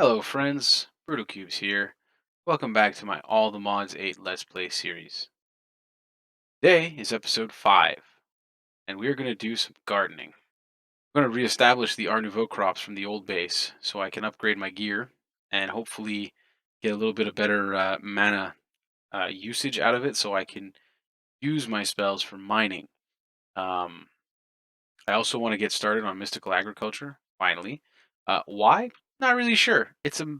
Hello friends, Cubes here. Welcome back to my All the Mods 8 Let's Play series. Today is episode 5, and we're going to do some gardening. I'm going to reestablish the Ars Nouveau crops from the old base so I can upgrade my gear and hopefully get a little bit of better mana usage out of it so I can use my spells for mining. Um, I also want to get started on mystical agriculture, finally. Why? Not really sure. It's a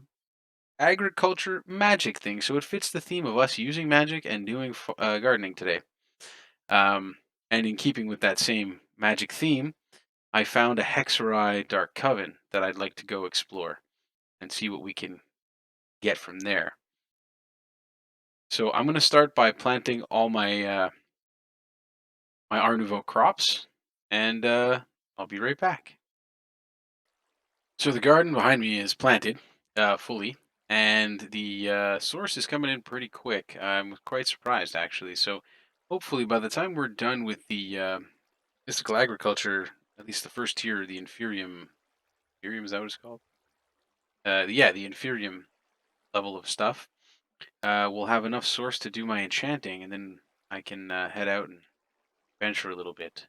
agriculture magic thing, so it fits the theme of us using magic and doing gardening today. Um, and in keeping with that same magic theme, I found a Hexerei Dark Coven that I'd like to go explore and see what we can get from there. So I'm going to start by planting all my Art Nouveau crops, and I'll be right back. So the garden behind me is planted fully, and the source is coming in pretty quick. I'm quite surprised, actually. So hopefully, by the time we're done with the mystical agriculture, at least the first tier, the inferium, inferium is that what it's called? Yeah, the inferium level of stuff, we'll have enough source to do my enchanting, and then I can head out and venture a little bit.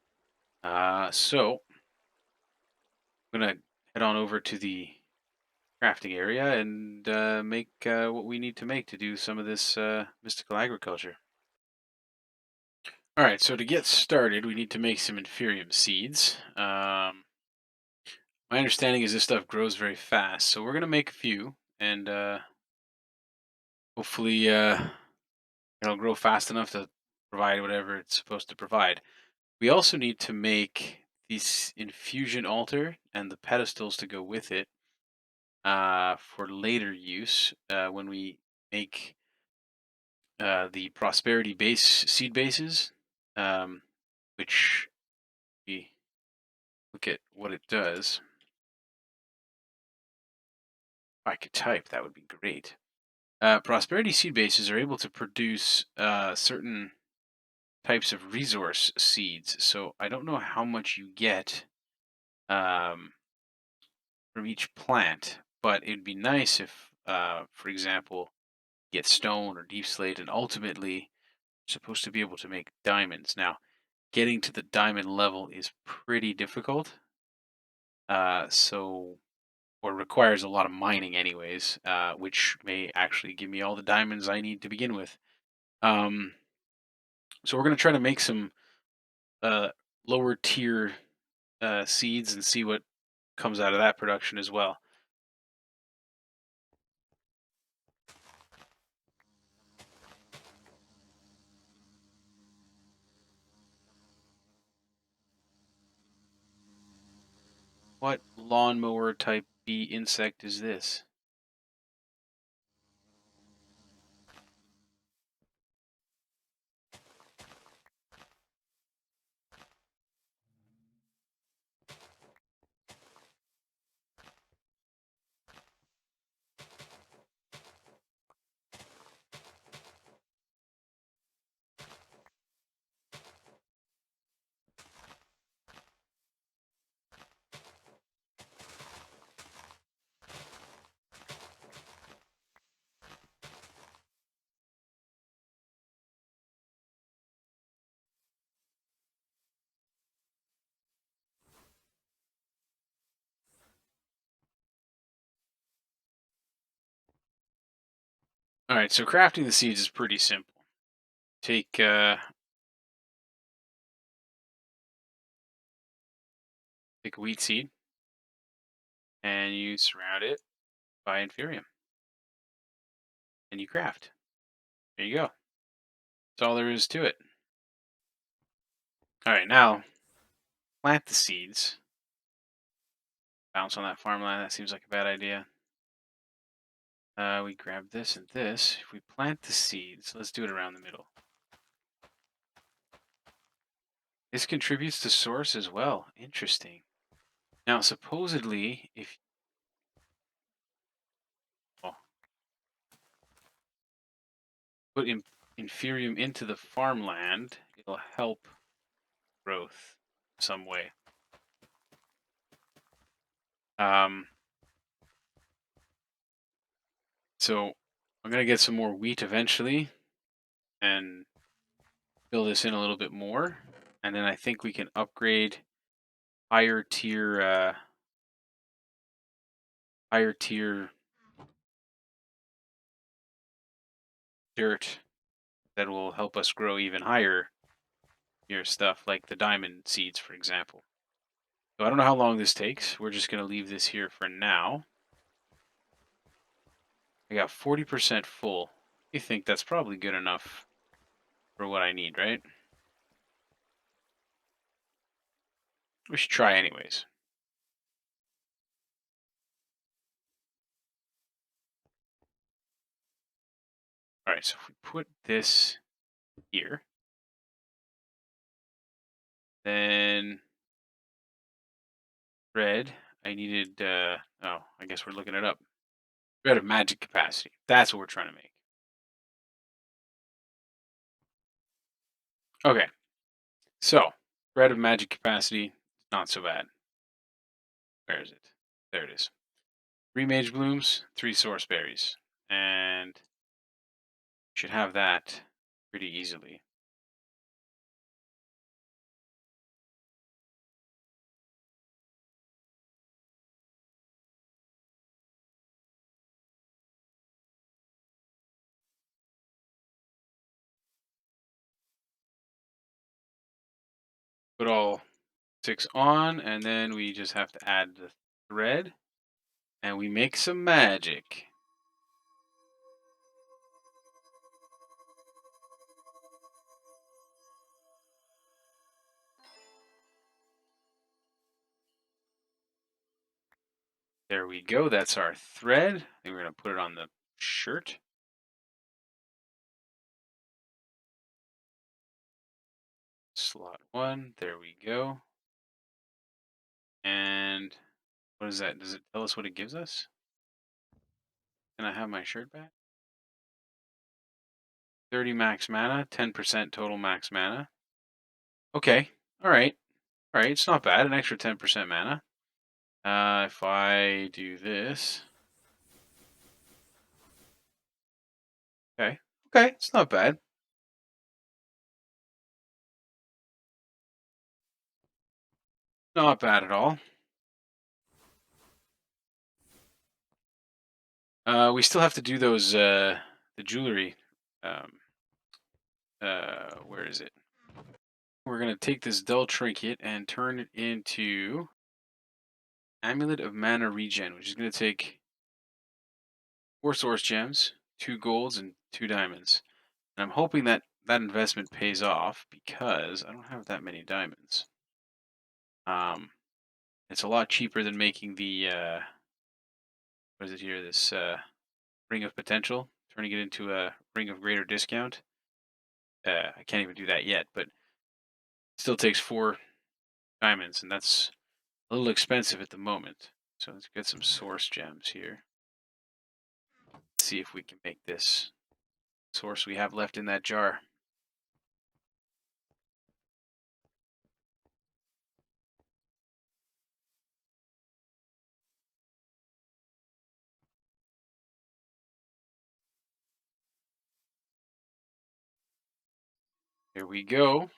So I'm gonna head on over to the crafting area and make what we need to make to do some of this mystical agriculture. All right, so to get started, we need to make some inferium seeds. My understanding is this stuff grows very fast, so we're going to make a few, and hopefully it'll grow fast enough to provide whatever it's supposed to provide. We also need to make this infusion altar and the pedestals to go with it for later use when we make the prosperity base seed bases, um, which we look at what it does. If I could type, that would be great. Prosperity seed bases are able to produce certain types of resource seeds. So I don't know how much you get um, from each plant, but it'd be nice if, for example, get stone or deep slate, and ultimately supposed to be able to make diamonds. Now, getting to the diamond level is pretty difficult. So or requires a lot of mining anyways, which may actually give me all the diamonds I need to begin with. Um, so we're going to try to make some uh, lower tier seeds and see what comes out of that production as well. What lawnmower type bee insect is this? All right, so crafting the seeds is pretty simple. Take a wheat seed and you surround it by inferium, and you craft. There you go. That's all there is to it. All right, now plant the seeds. Bounce on that farmland. That seems like a bad idea. We grab this and this. If we plant the seeds, let's do it around the middle. This contributes to source as well. Interesting. Now, supposedly, if oh, put inferium into the farmland, it'll help growth some way. Um, So I'm gonna get some more wheat eventually and fill this in a little bit more, and then I think we can upgrade higher tier, higher tier dirt that will help us grow even higher tier stuff, like the diamond seeds, for example. So I don't know how long this takes. We're just gonna leave this here for now. I got 40% full. You think that's probably good enough for what I need, right? We should try anyways. All right, so if we put this here, then red, I needed, oh, I guess we're looking it up. Red of magic capacity. That's what we're trying to make. Okay, so red of magic capacity, not so bad. Where is it? There it is. 3 mage blooms, 3 source berries. And should have that pretty easily. Put all 6 on, and then we just have to add the thread, and we make some magic. There we go. That's our thread. I think we're going to put it on the shirt. Slot 1. There we go. And what is that? Does it tell us what it gives us? Can I have my shirt back? 30 max mana, 10% total max mana. Okay. All right. All right. It's not bad. An extra 10% mana. If I do this. Okay. Okay. It's not bad. Not bad at all. We still have to do those, the jewelry. Um, where is it? We're going to take this dull trinket and turn it into Amulet of Mana Regen, which is going to take 4 source gems, 2 golds, and 2 diamonds. And I'm hoping that that investment pays off because I don't have that many diamonds. Um, it's a lot cheaper than making the, what is it here? This Ring of Potential, turning it into a Ring of Greater Discount. I can't even do that yet, but still takes 4 diamonds, and that's a little expensive at the moment. So let's get some source gems here. See if we can make this source we have left in that jar. Here we go.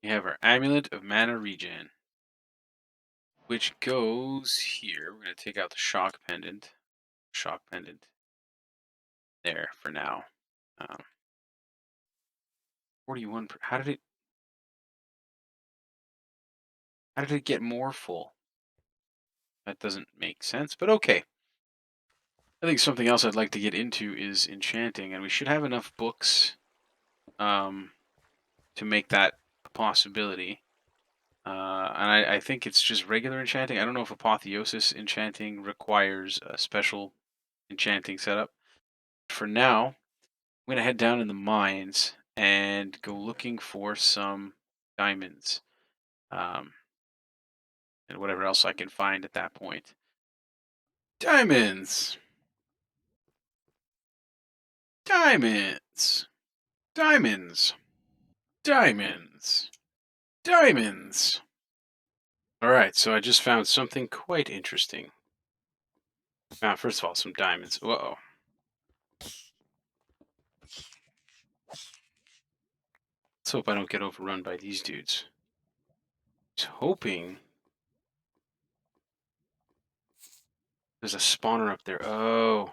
We have our Amulet of Mana Regen, which goes here. We're going to take out the shock pendant. Shock pendant there for now. 41. How did it get more full? That doesn't make sense, but okay. I think something else I'd like to get into is enchanting, and we should have enough books um, to make that a possibility. And I think it's just regular enchanting. I don't know if apotheosis enchanting requires a special enchanting setup. For now, I'm going to head down in the mines and go looking for some diamonds and whatever else I can find at that point. Diamonds! Diamonds! Diamonds! Diamonds. Diamonds. Alright, so I just found something quite interesting. First of all, some diamonds. Whoa. Let's hope I don't get overrun by these dudes. Just hoping there's a spawner up there. Oh.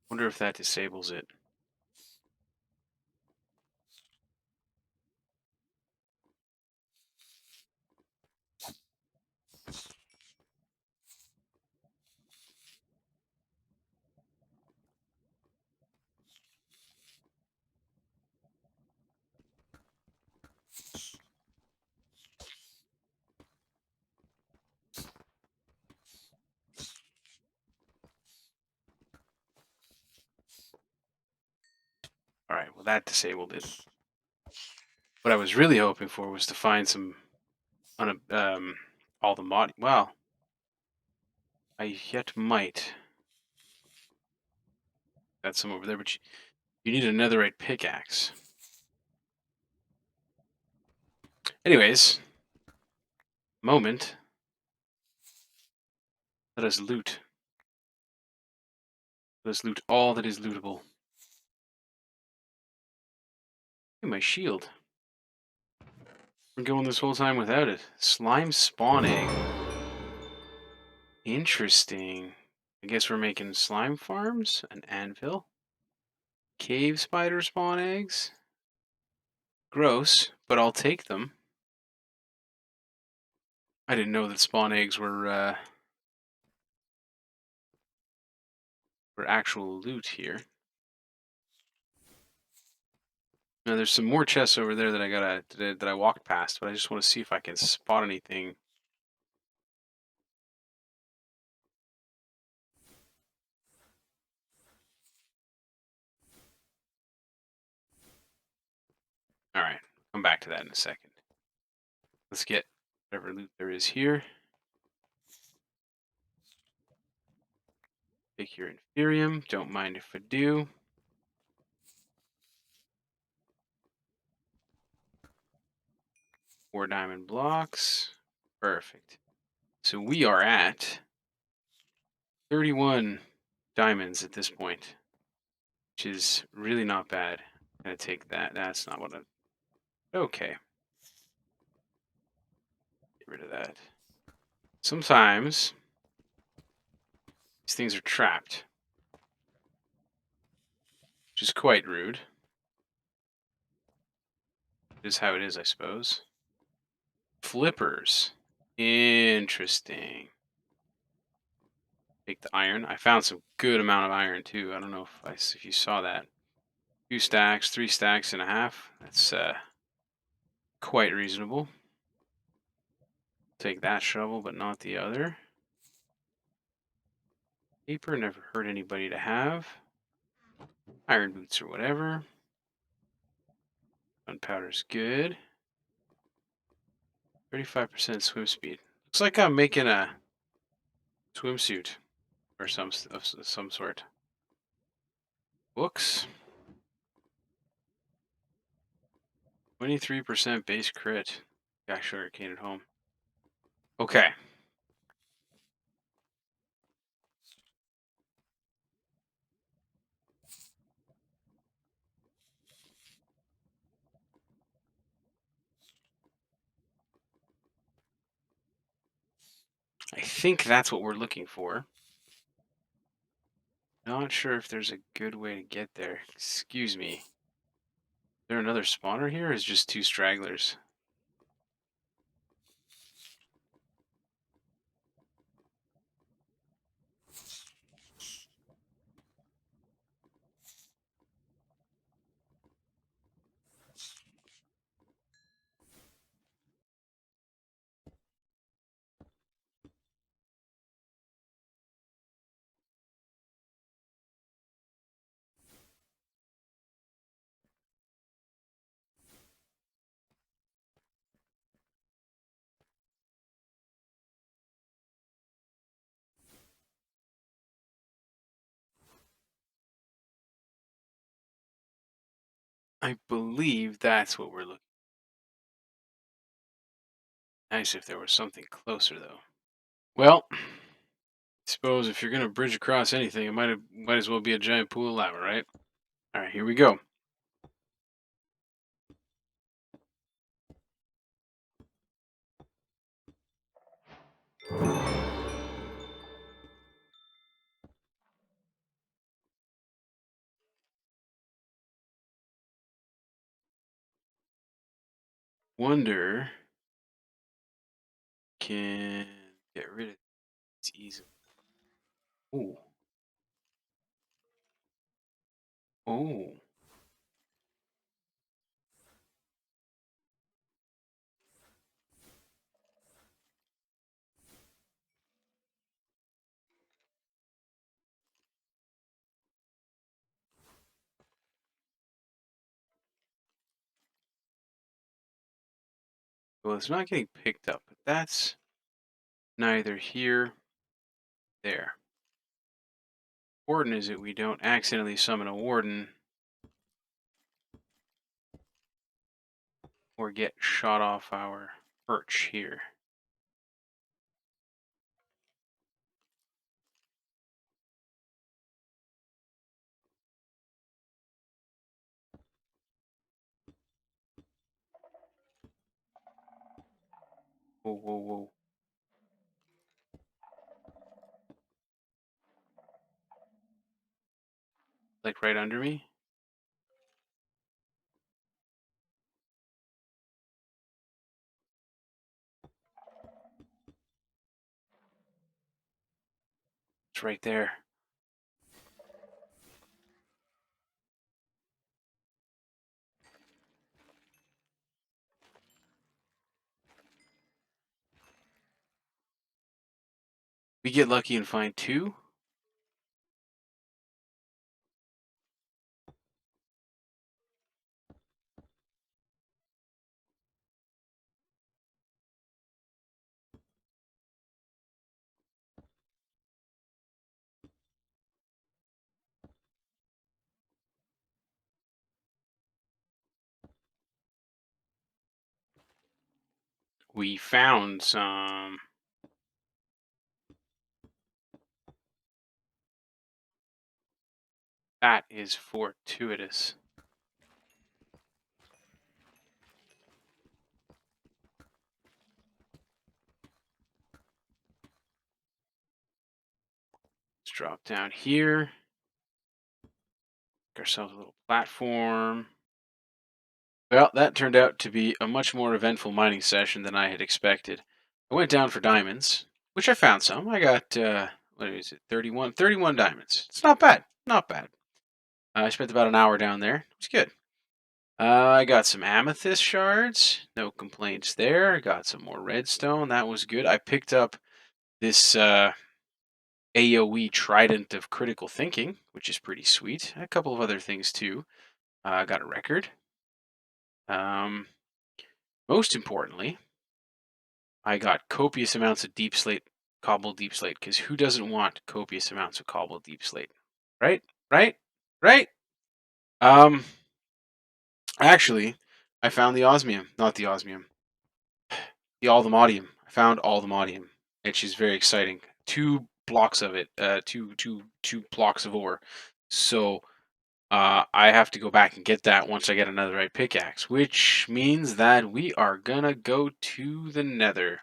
Wonder if that disables it. Alright, well that disabled it. What I was really hoping for was to find some all the mod. Well, I yet might. That's some over there, but you need a netherite pickaxe. Anyways, moment. Let us loot. Let us loot all that is lootable. Hey, my shield. We're going this whole time without it. Slime spawn egg. Interesting. I guess we're making slime farms, an anvil. Cave spider spawn eggs. Gross, but I'll take them. I didn't know that spawn eggs were actual loot here. Now there's some more chests over there that I walked past, but I just want to see if I can spot anything. All right, come back to that in a second. Let's get whatever loot there is here. Take your inferium. Don't mind if I do. 4 diamond blocks. Perfect. So we are at 31 diamonds at this point, which is really not bad. I'm gonna take that. That's not what I. Okay. Get rid of that. Sometimes these things are trapped, which is quite rude. It is how it is, I suppose. Flippers. Interesting. Take the iron. I found some good amount of iron too. I don't know if you saw that. 2 stacks, 3 stacks and a half. That's quite reasonable. Take that shovel, but not the other. Paper never hurt anybody to have. Iron boots or whatever. Gunpowder's good. 35% swim speed. Looks like I'm making a swimsuit or some sort. Books. 23% base crit. Yeah, sugar cane at home. Okay. I think that's what we're looking for. Not sure if there's a good way to get there. Excuse me. Is there another spawner here, or is just 2 stragglers? I believe that's what we're looking. Nice if there was something closer, though. Well, suppose if you're gonna bridge across anything, it might as well be a giant pool of lava, right? All right, here we go. Wonder can get rid of this easily. Oh, oh. Well, it's not getting picked up, but that's neither here, there. Important is that we don't accidentally summon a warden or get shot off our perch here. Whoa, whoa, whoa. Like right under me? It's right there. We get lucky and find two. We found some. That is fortuitous. Let's drop down here. Make ourselves a little platform. Well, that turned out to be a much more eventful mining session than I had expected. I went down for diamonds, which I found some. I got, what is it, 31 diamonds. It's not bad. Not bad. I spent about an hour down there. It was good. I got some amethyst shards. No complaints there. I got some more redstone. That was good. I picked up this AoE trident of critical thinking, which is pretty sweet. A couple of other things too. I got a record. Um, Most importantly, I got copious amounts of deep slate, cobbled deep slate, because who doesn't want copious amounts of cobbled deep slate? Right? Right? Right? Um, Actually, I found the osmium, not the osmium, the althemodium. I found althemodium, which is very exciting. Two blocks of it, two blocks of ore. So I have to go back and get that once I get another right pickaxe, which means that we are gonna go to the nether.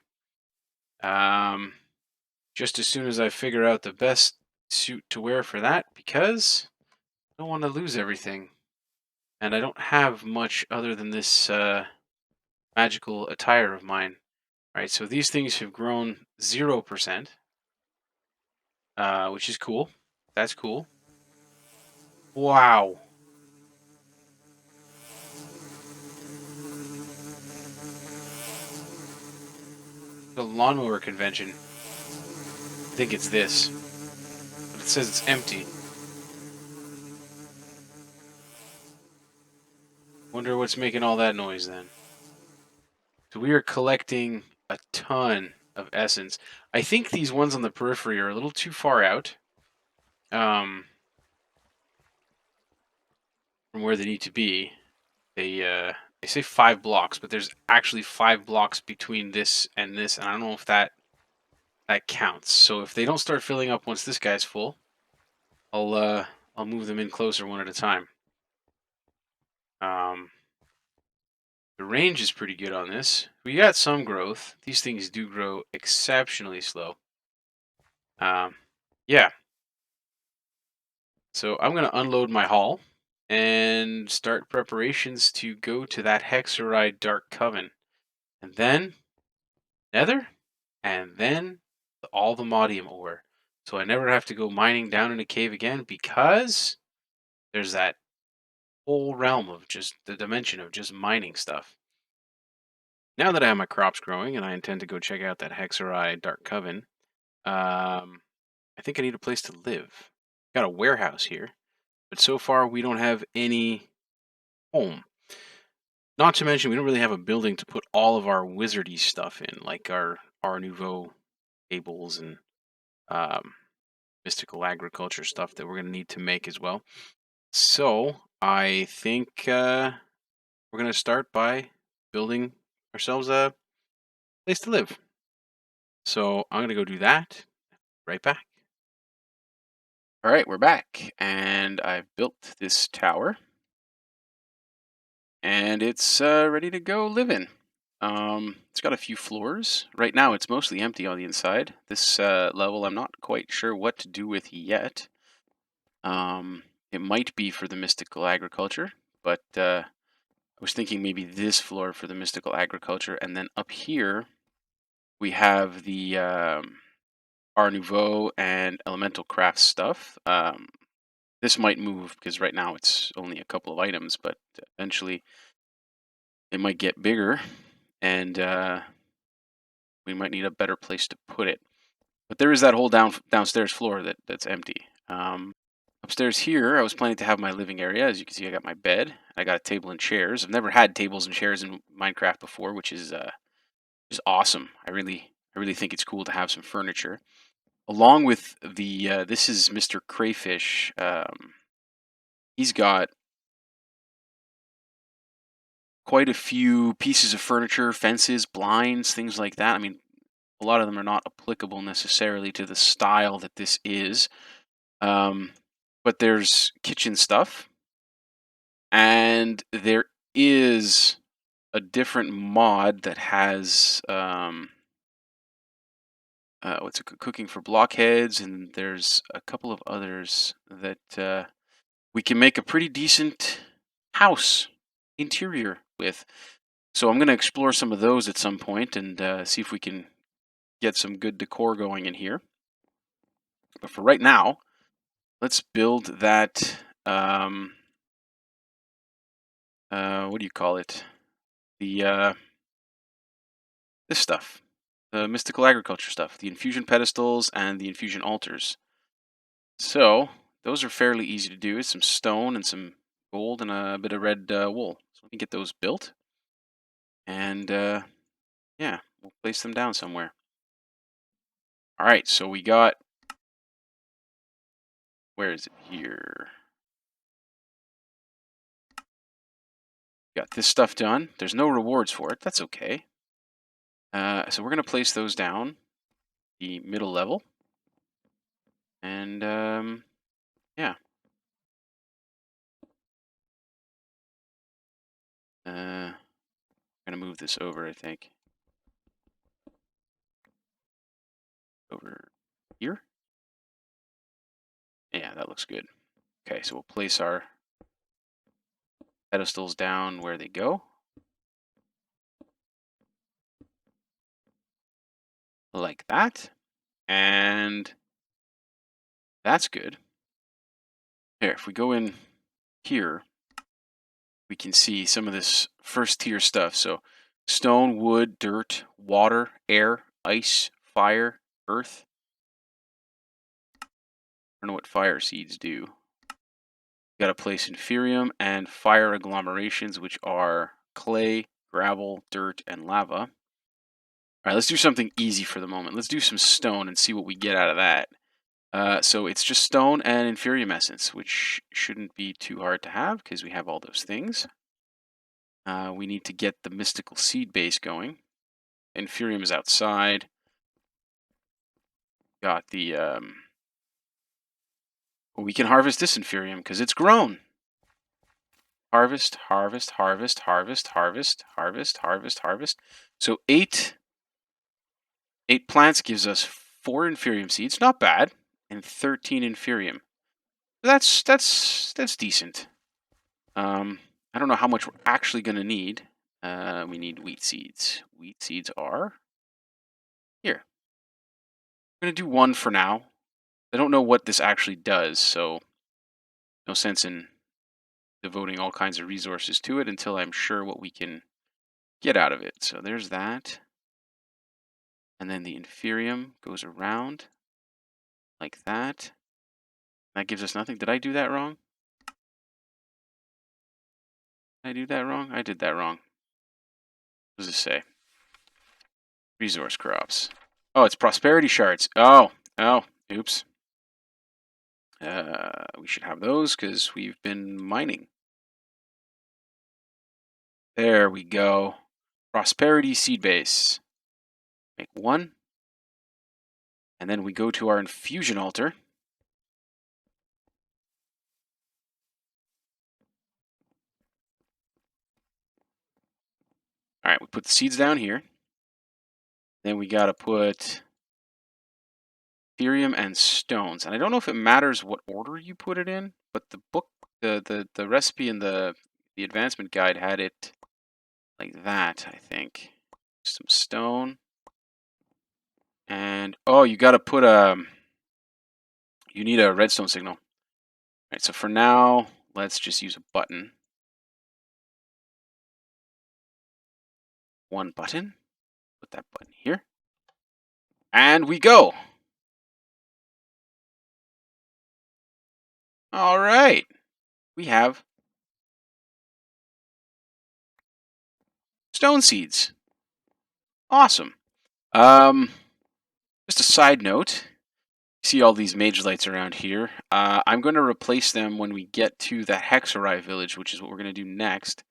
Um, just as soon as I figure out the best suit to wear for that, because I don't want to lose everything. And I don't have much other than this magical attire of mine. Right, so these things have grown 0%, which is cool. That's cool. Wow. The lawnmower convention. I think it's this, but it says it's empty. Wonder what's making all that noise then. So we are collecting a ton of essence. I think these ones on the periphery are a little too far out um, from where they need to be. they say 5 blocks, but there's actually 5 blocks between this, and I don't know if that counts. So if they don't start filling up once this guy's full, I'll move them in closer one at a time. Um, the range is pretty good on this. We got some growth. These things do grow exceptionally slow. Um, yeah. So I'm gonna unload my haul and start preparations to go to that Hexerei Dark Coven, and then Nether, and then all the Maudium ore. So I never have to go mining down in a cave again because there's that whole realm of just the dimension of just mining stuff. Now that I have my crops growing and I intend to go check out that Hexerei Dark Coven, I think I need a place to live. Got a warehouse here, but so far we don't have any home. Not to mention, we don't really have a building to put all of our wizardy stuff in, like our Ars Nouveau tables and um, mystical agriculture stuff that we're going to need to make as well. So I think we're going to start by building ourselves a place to live. So I'm going to go do that. Right back. All right, we're back, and I've built this tower, and it's ready to go live in. It's got a few floors. Right now, it's mostly empty on the inside. This level, I'm not quite sure what to do with yet. It might be for the mystical agriculture, but I was thinking maybe this floor for the mystical agriculture, and then up here we have the Art Nouveau and elemental craft stuff. This might move because right now it's only a couple of items, but eventually it might get bigger, and we might need a better place to put it. But there is that whole downstairs floor that's empty. Upstairs here, I was planning to have my living area. As you can see, I got my bed. I got a table and chairs. I've never had tables and chairs in Minecraft before, which is awesome. I really think it's cool to have some furniture. Along with the this is Mr. Crayfish. He's got quite a few pieces of furniture, fences, blinds, things like that. I mean, a lot of them are not applicable necessarily to the style that this is. Um, but there's kitchen stuff, and there is a different mod that has what's it, cooking for blockheads, and there's a couple of others that we can make a pretty decent house interior with. So I'm going to explore some of those at some point and see if we can get some good decor going in here. But for right now, let's build that. What do you call it? The this stuff, the mystical agriculture stuff, the infusion pedestals and the infusion altars. So those are fairly easy to do. It's some stone and some gold and a bit of red wool. So let me get those built, and yeah, we'll place them down somewhere. All right, so we got, where is it here? Got this stuff done. There's no rewards for it. That's okay. So we're going to place those down the middle level. And yeah. I'm going to move this over, I think. Over here. Yeah, that looks good. Okay, so we'll place our pedestals down where they go. Like that. And that's good. Here, if we go in here, we can see some of this first tier stuff. So stone, wood, dirt, water, air, ice, fire, earth. I don't know what fire seeds do. You got to place inferium and fire agglomerations, which are clay, gravel, dirt, and lava. All right, let's do something easy for the moment. Let's do some stone and see what we get out of that. So it's just stone and inferium essence, which shouldn't be too hard to have because we have all those things. We need to get the mystical seed base going. Inferium is outside. Got the we can harvest this Inferium because it's grown. Harvest, harvest, harvest, harvest, harvest, harvest, harvest, harvest. So eight plants gives us 4 Inferium seeds, not bad, and 13 Inferium. That's decent. I don't know how much we're actually going to need. We need wheat seeds. Wheat seeds are here. I'm going to do 1 for now. I don't know what this actually does, so no sense in devoting all kinds of resources to it until I'm sure what we can get out of it. So there's that. And then the Inferium goes around like that. That gives us nothing. Did I do that wrong? Did I do that wrong? I did that wrong. What does it say? Resource crops. Oh, it's prosperity shards. Oh, oops. We should have those because we've been mining. There we go. Prosperity seed base. Make 1. And then we go to our infusion altar. All right, we put the seeds down here. Then we got to put Ethereum and stones. And I don't know if it matters what order you put it in, but the book, the recipe in the advancement guide had it like that, I think. Some stone. And, oh, you got to put you need a redstone signal. All right, so for now, let's just use a button. 1 button. Put that button here. And we go. All right. We have stone seeds. Awesome. Just a side note. See all these mage lights around here. I'm going to replace them when we get to the Hexerei village, which is what we're going to do next.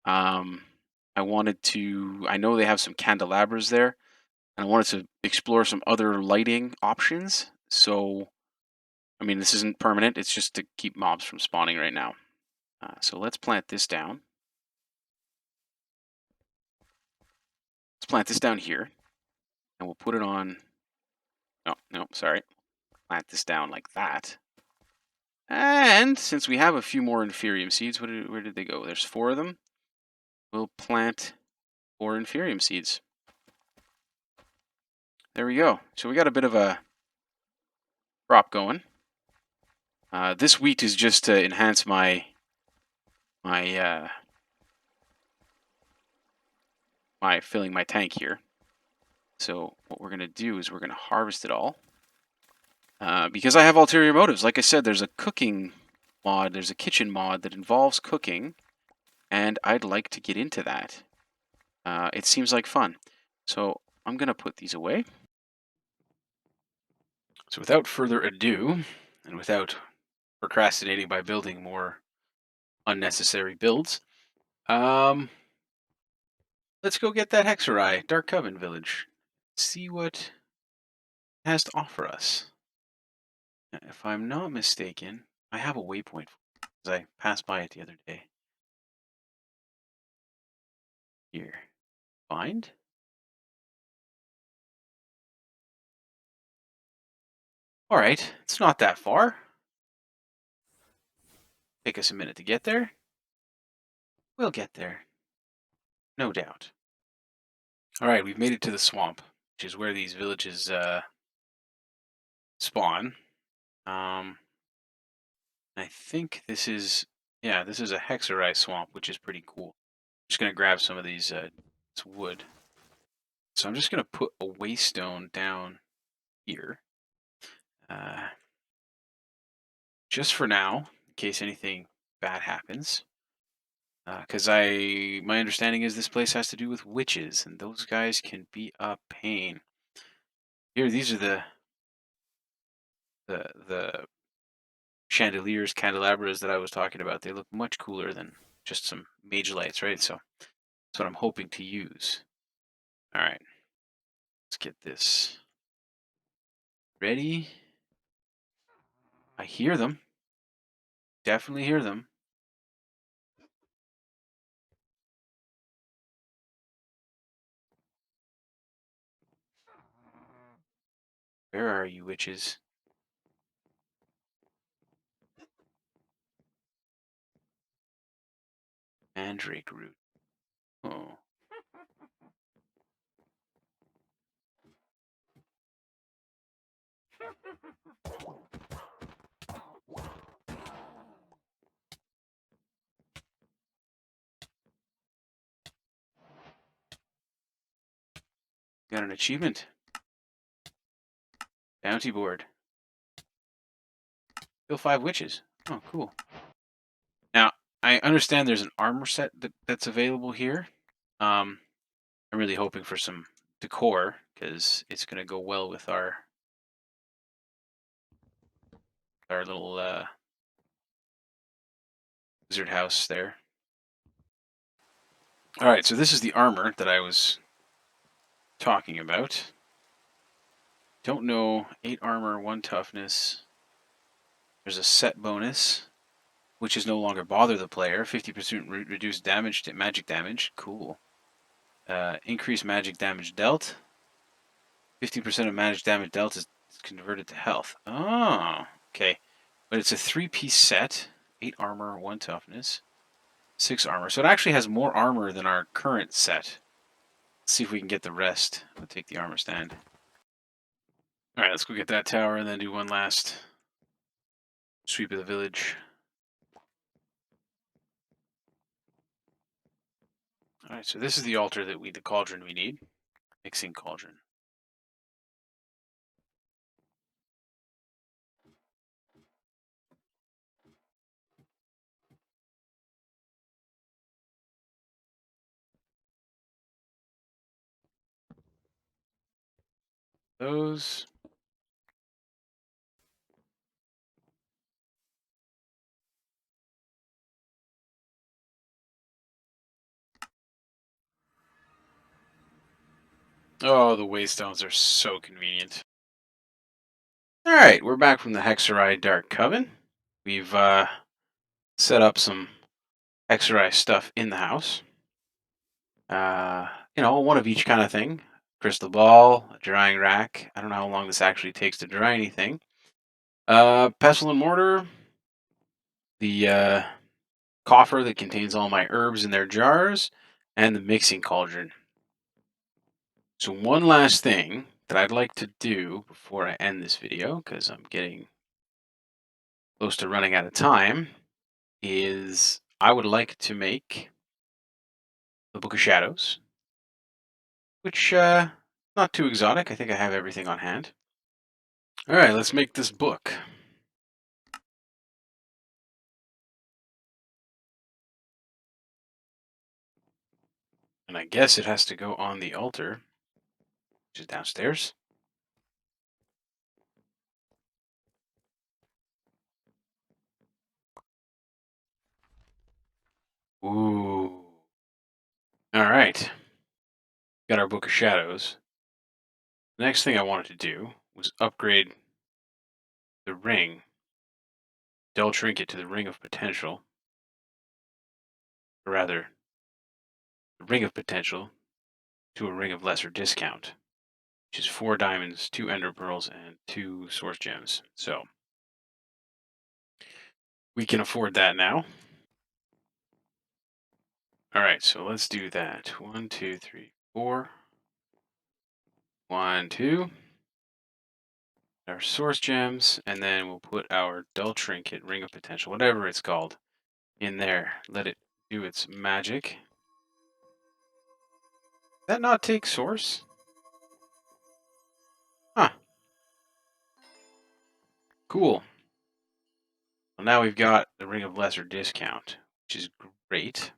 I know they have some candelabras there, and I wanted to explore some other lighting options. So, I mean, this isn't permanent. It's just to keep mobs from spawning right now. So let's plant this down. Let's plant this down here, and we'll put it on. No, sorry. Plant this down like that. And since we have a few more Inferium seeds, where did they go? There's 4 of them. We'll plant 4 Inferium seeds. There we go. So we got a bit of a crop going. This wheat is just to enhance my filling my tank here. So what we're going to do is we're going to harvest it all. Because I have ulterior motives. Like I said, there's a cooking mod, there's a kitchen mod that involves cooking, and I'd like to get into that. It seems like fun. So I'm going to put these away. So without further ado, and without procrastinating by building more unnecessary builds, let's go get that Hexerei Dark Coven village. See what it has to offer us. Now, if I'm not mistaken, I have a waypoint because I passed by it the other day. Here. Find? Alright, it's not that far. Take us a minute to get there. We'll get there. No doubt. Alright, we've made it to the swamp, which is where these villages spawn. I think this is a Hexerei swamp, which is pretty cool. I'm just going to grab some of these it's wood. So I'm just going to put a waystone down here. Just for now, in case anything bad happens. Because my understanding is this place has to do with witches, and those guys can be a pain. Here, these are the chandeliers, candelabras that I was talking about. They look much cooler than just some mage lights, right? So that's what I'm hoping to use. All right, let's get this ready. I hear them. Definitely hear them. Where are you, witches? Mandrake root. Oh, got an achievement. Bounty board. Kill 5 witches. Oh, cool. Now, I understand there's an armor set that's available here. I'm really hoping for some decor because it's going to go well with our little wizard house there. All right, so this is the armor that I was talking about. Don't know, 8 armor, 1 toughness. There's a set bonus, which is no longer bother the player. 50% reduced damage to magic damage. Cool. Increased magic damage dealt. 15% of magic damage dealt is converted to health. Oh, okay. But it's a 3-piece set. 8 armor, 1 toughness, 6 armor. So it actually has more armor than our current set. Let's see if we can get the rest. I'll take the armor stand. All right, let's go get that tower and then do one last sweep of the village. All right, so this is the altar the cauldron we need. Mixing cauldron. Those. Oh, the waystones are so convenient. All right, we're back from the Hexerei Dark Coven. We've set up some Hexerei stuff in the house. One of each kind of thing. Crystal ball, a drying rack. I don't know how long this actually takes to dry anything. Pestle and mortar. The coffer that contains all my herbs in their jars, and the mixing cauldron. So one last thing that I'd like to do before I end this video, because I'm getting close to running out of time, is I would like to make the Book of Shadows, which not too exotic. I think I have everything on hand. All right, let's make this book. And I guess it has to go on the altar, which is downstairs. Ooh. All right. Got our Book of Shadows. The next thing I wanted to do was upgrade the ring, Dull Trinket, to the Ring of Potential. Or rather, the Ring of Potential to a Ring of Lesser Discount, which is 4 diamonds, 2 ender pearls, and 2 source gems. So we can afford that now. All right, so let's do that. 1, 2, 3, 4. 1, 2. Our source gems, and then we'll put our Dull Trinket, Ring of Potential, whatever it's called, in there. Let it do its magic. That not take source? Huh. Cool. Well, now we've got the Ring of Lesser Discount, which is great.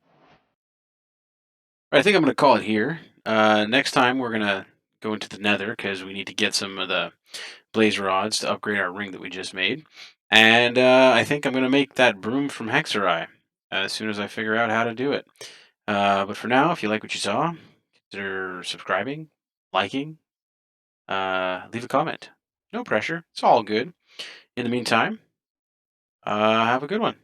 I think I'm going to call it here. Next time we're going to go into the Nether because we need to get some of the blaze rods to upgrade our ring that we just made. And I think I'm going to make that broom from Hexerei. as soon as I figure out how to do it. But for now, if you like what you saw, consider subscribing, liking, leave a comment. No pressure. It's all good. In the meantime, have a good one.